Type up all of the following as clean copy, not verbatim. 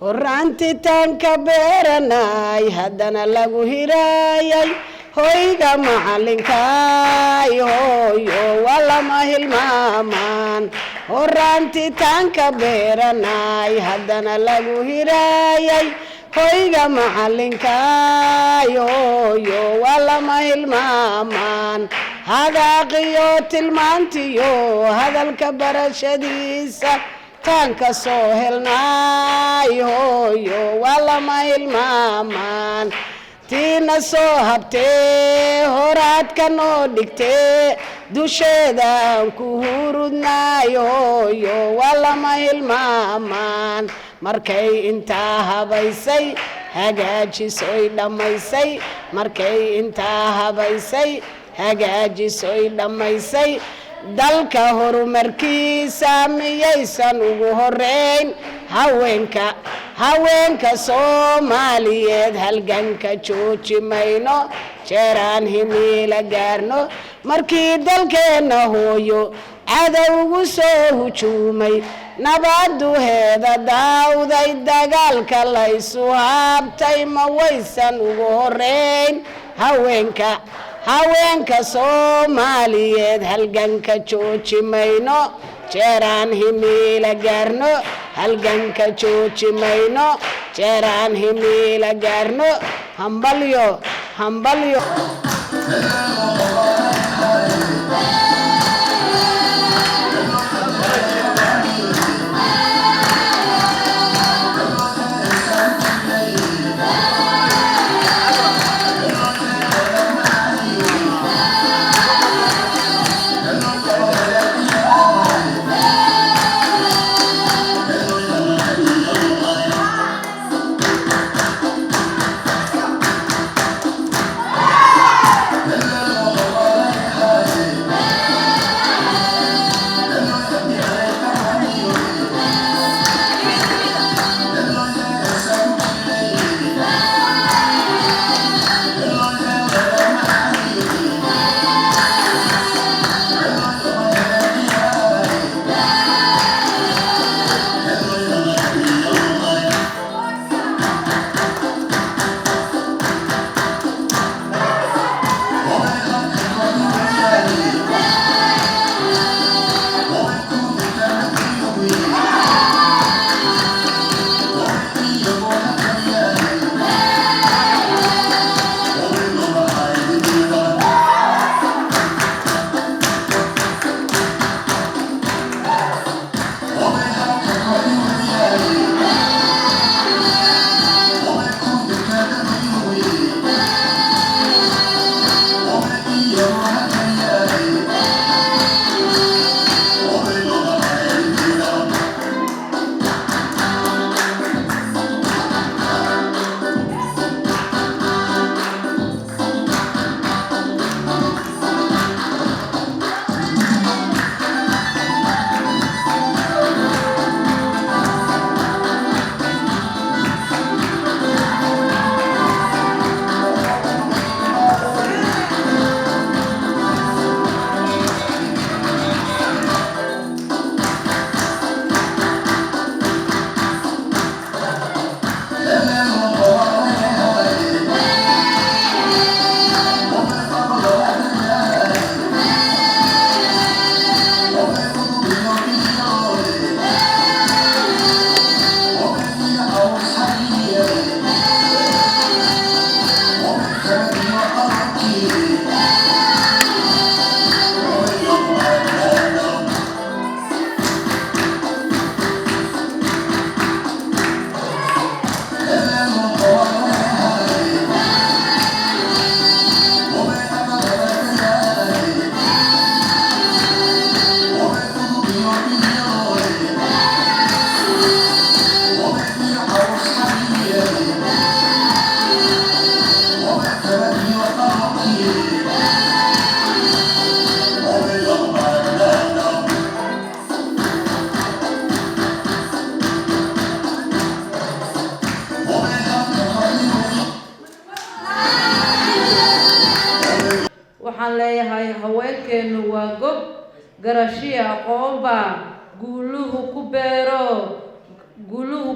Rantitanka beranay haddana lagu hiraayay hoyga macallinkay hooyo walama hilmaamaan rantitanka beranay haddana lagu hiraayay hoyga macallinkay hooyo walama hilmaamaan hadaaqiyo tilmaantiyo hadalka barashadiisa tanka soo helnay hooyo walama hilmaamaan tiina soo habtee horaadka noo dhigtee dusheedaan ku hurudnay hooyo walama hilmaamaan markay intaa habaysay hagaajisoy dhammaysay markay intaa habaysay hagaajisoy dhammaysay dalka horumarkiisa miyaysan ugu horeyn haweenka Soomaaliyeed halganka jooji mayno jeeraan himiila gaarno markii dalkeena hooyo cadowgu soo hujuumay nabadu heeda daawday dagaalka laysu haabtay ma waysan ugu horeyn haweenka Soomaaliyeed halganka jooji mayno jeeraan himiila gaarno halganka jooji mayno jeeraan himiila gaarno hambalyo waddankeenu waa gob garashiya aqoonba guuluhu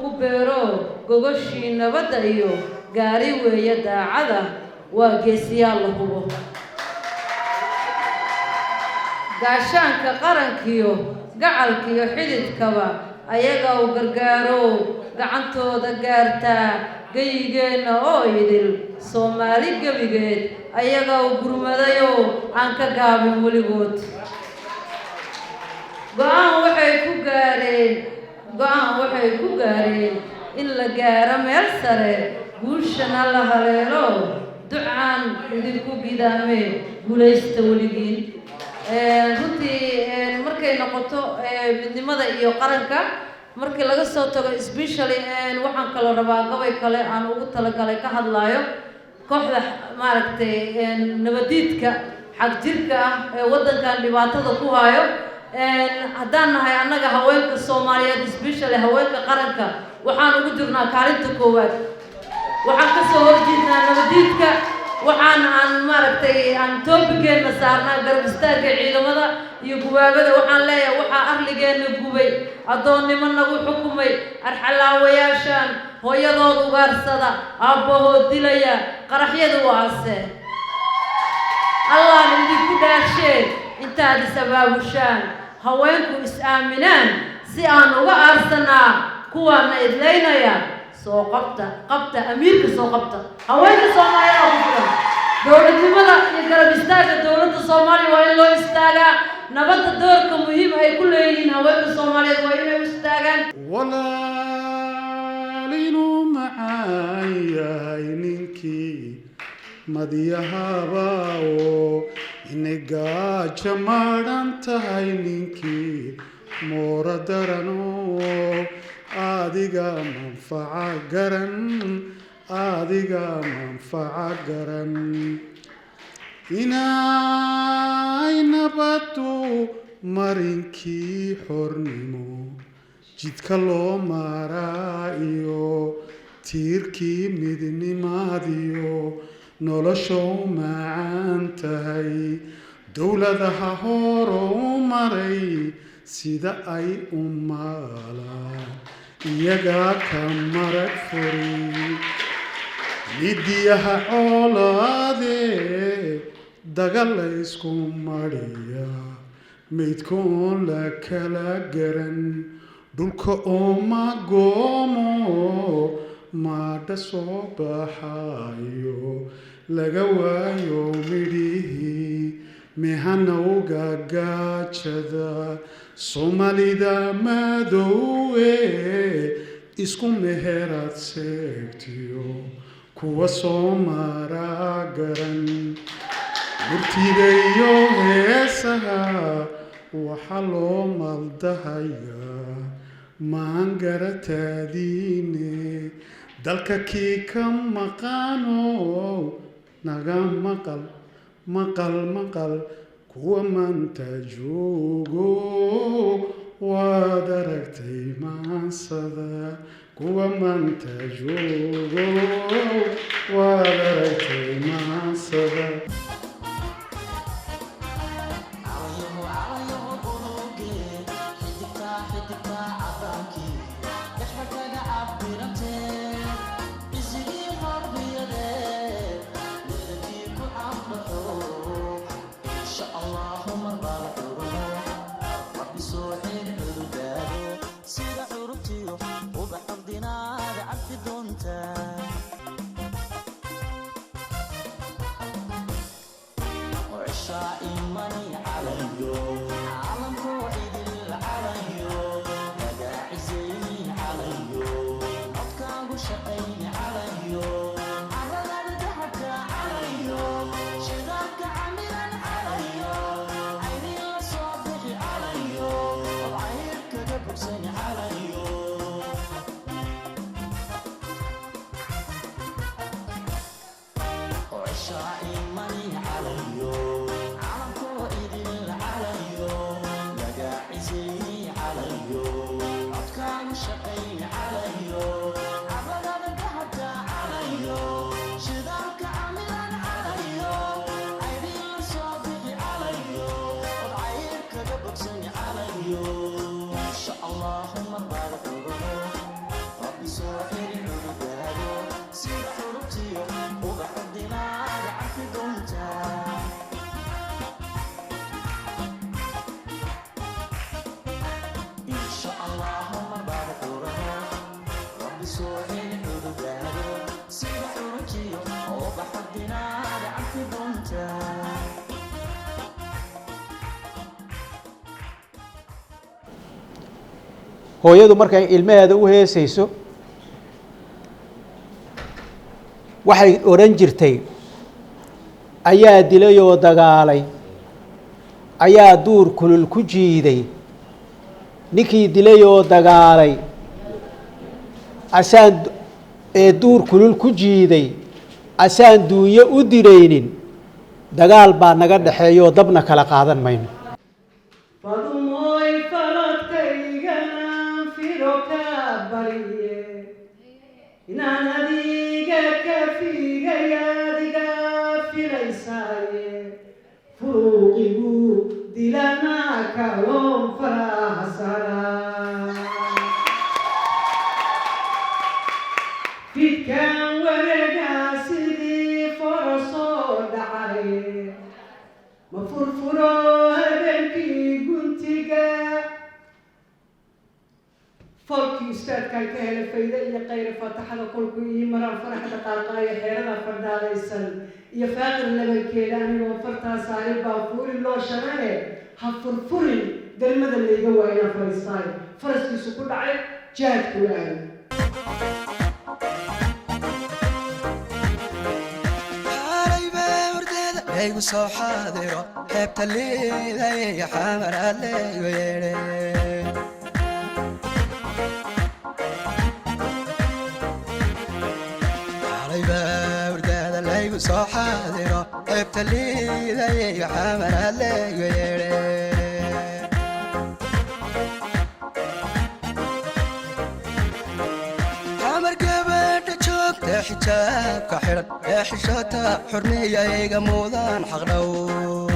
ku beero gogoshii nabadda iyo gaari weeye daacada waa geesiyaal la hubo gaashaanka qarankiyo gacalkiyo xididkaba ayaga u gargaaro gacantooda gaartaa gayigeenna oo idil Soomaali gabigeed ayaga u gurmadayo aan ka gaabin weligood go'aan waxay ku gaareen in la gaaro meel sare guushana la haleelo ducaan idinku gidaame guulaysta weligiin runtii markay noqoto midnimada iyo qaranka markii laga soo tago especially waxaan kaloo rabaa gabay kale aan ugu talagalay ka hadlaayo kooxda maaragtay nabadiidka xaq jirka ah ee waddankan dhibaatada ku hayo haddaan nahay annaga haweenka Soomaaliyeed especially haweenka qaranka waxaan ugu jirnaa kaalinta koowaad waxaan ka soo horjeednaa nabadiidka waxaan maaragtay aan toobigeenna saarnaa garab istaagga ciidamada iyo gubaabada waxaan leeyahay waxaa arligeenna gubay addoonnimo nagu xukumay arxalaawayaashaan hooyadood ugaarsada aabbahood dilaya qaraxyada waase allah idinku dhaashee intaad is-abaabushaan haweenku is-aaminaan si aan uga aarsanaa kuwaana idlaynaya soo qabta amiirka soo qabta haweenka Soomaaliyeed oo ku filan dowladnimada iyo garab istaagga dowladda Soomaaliya waa in loo istaagaa nabadda doorka muhiim ay ku leeyihiin haweenka Soomaaliyeed waa inay u istaagaan walaalinu macaayay ninkii madiyahaba oo inagaaja maadhan tahay ninkii moora darano adiga manfaca garan inay nabadu marinkii xornimo jidka loo maraa iyo tiirkii midnimaadiyo noloshow macaan tahay dowladaha horow maray sida ay u maalaan iyagaa ka marag furi midiyaha coolaadee dagal la isku mariya maydkoon la kala garan dhulka oo magoomo maadha soo baxayo laga waayo midhihii mehanowga gaajada Soomaalida madoowe isku meherad seegtiyo kuwa soo maraa garan murtida iyo heesaha waxaa loo maldahayaa maangarataadiine dalka kii ka maqaano naga maqal kuwa maanta joogo waad aragtay maansada kuwa maanta joogo waad aragtay maansada hooyadu markay ilmaheeda u heesayso waxay oran jirtay ayaa dilay oo dagaalay ayaa duur kulul ku jiiday ninkii dilay oo dagaalay asaan duur kulul ku jiiday asaan duunyo u diraynin dagaal baa naga dhaxeeyo dabna kala qaadan mayno fadumoy faladkaygana firo ka bariye inaan adiga ka figaya adiga filaysaaye furuuqigu dilana kaloon farahasara fidkan wareegaa sidii forosoo dhacaye ma furfuro habeenkii guntiga folkii ustaadkan ka helay fayda iyo qayra faataxada kolku ii maraan faraxda qaaqaayo xeerada fardaalaysan iyo faaqir labankeeda anigoo fartaa saarin baa fuuli loo sharane ha furfurin galmada layga waayna fariistaayo faraskiisu ku dhacay jaadku aayo aygu soo xaadiro xeebta liiday xamaraad leegu yeedhe xalayba wardaada laygu soo xaadiro xeebta liiday xamaraad leegu yeedhe xijaabka xiran ee xishata xurmiyayga mudan xaq dhowr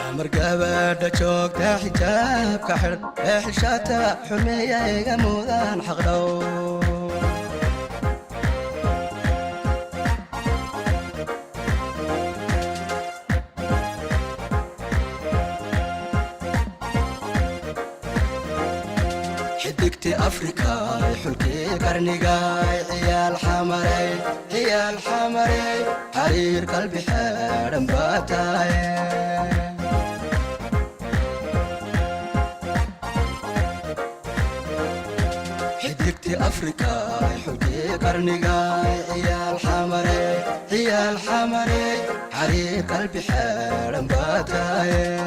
amar gabadha joogta xijaabka xiran ee xishata xurmiyayga mudan xaq dhowr حدقتي أفريقيا حلكي قرنقاي عيال حمري حرير قلبي حرم باتاي حدقتي أفريقيا حلكي قرنقاي عيال حمري حرير قلبي حرم باتاي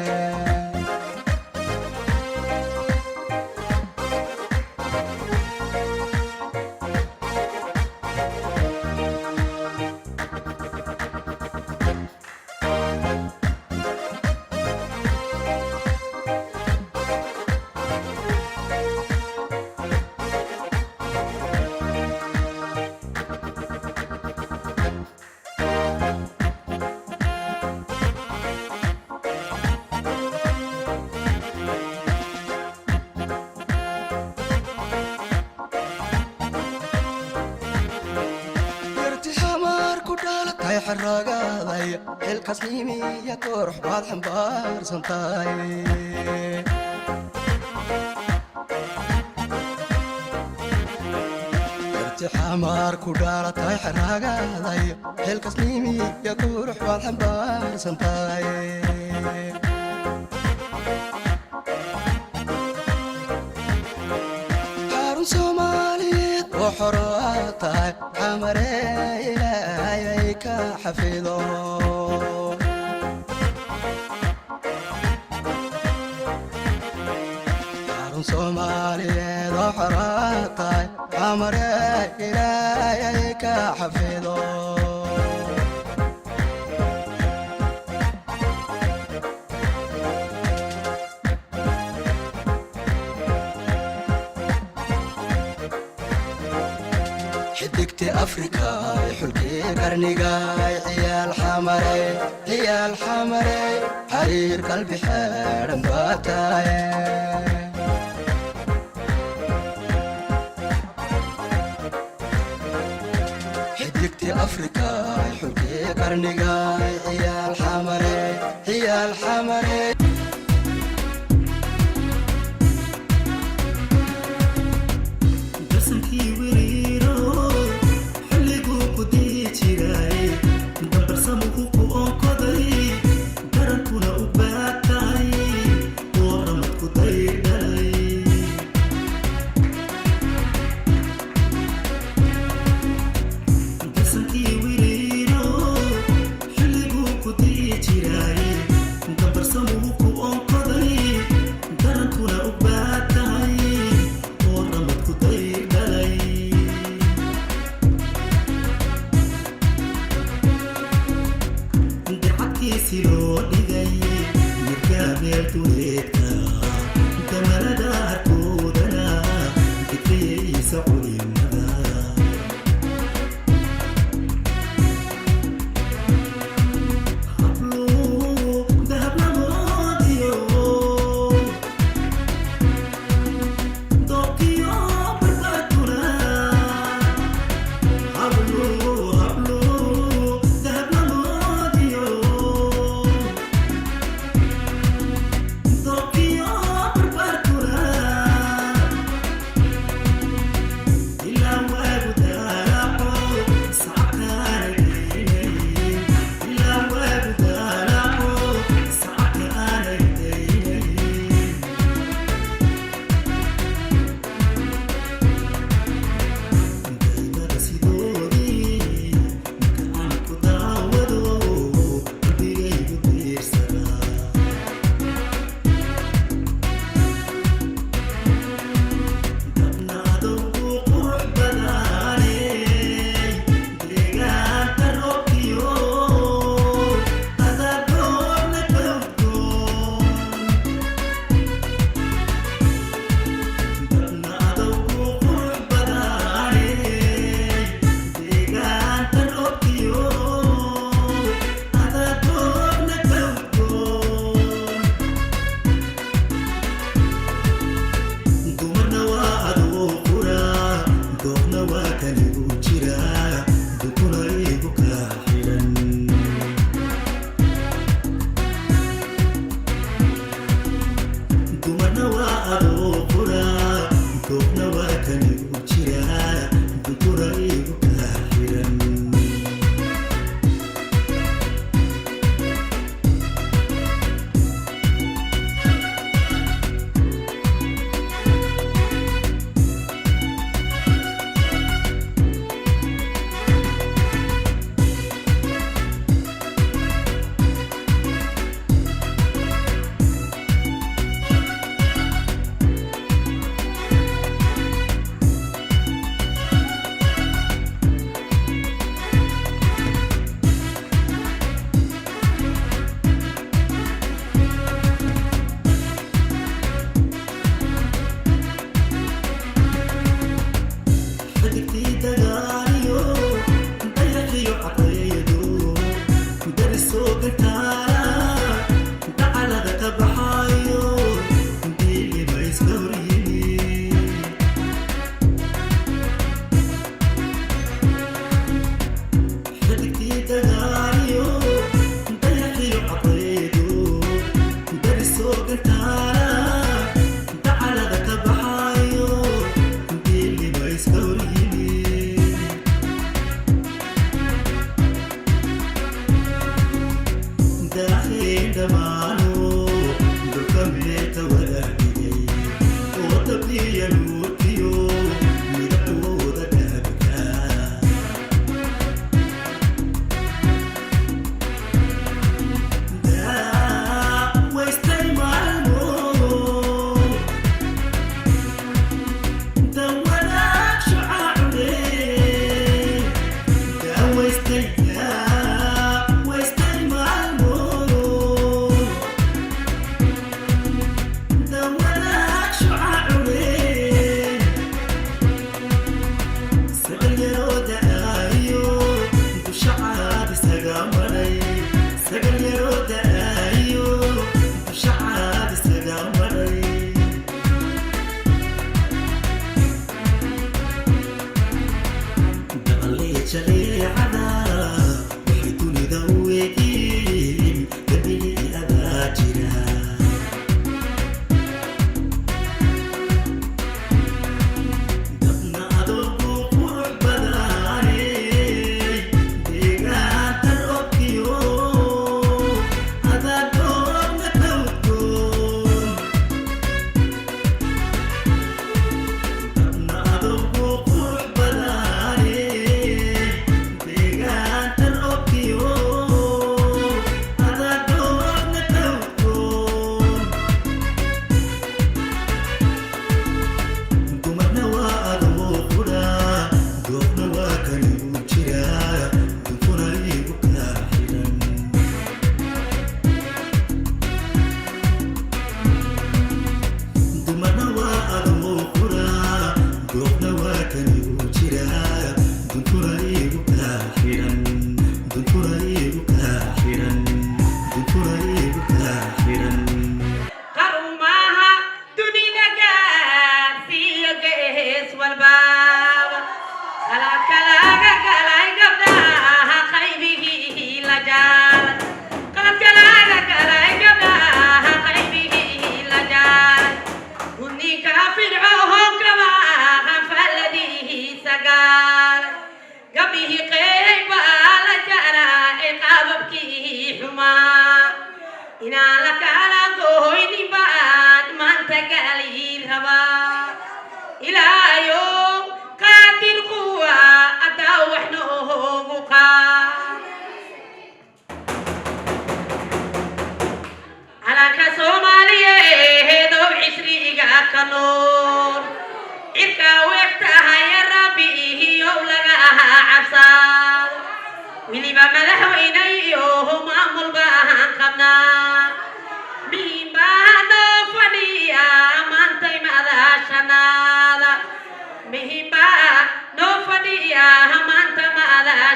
حراقاضي الكسليمي يا كورح بعض حنبار سنتاي حمار كودارة تاي حراقاضي الكسليمي يا كورح بعض حنبار سنتاي حارون سومالي وحراتاي حمري حفيظه حارون صومالي ضحراتاي عمري إليك حفيظه حدقتي أفريقيا حلكي قرنقاي عيال حمري حرير قلبي حرم باتاي حدقتي أفريقيا حلكي قرنقاي عيال حمري Sambuku on kodai, daran kuna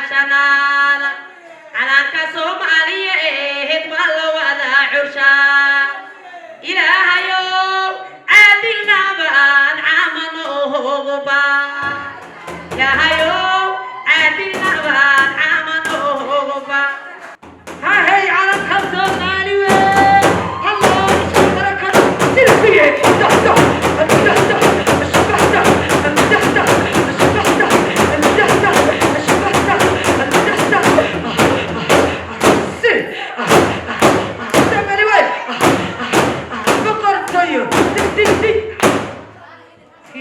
ilaashanaada calanka soomaaliyeed waa la wada curshaa ilaahayow caadilnabaan caamanohoguba ilaahayow caadilnabaan caamanohoguba hahey calanka soomaaliyeed allah baraka silfiye Ding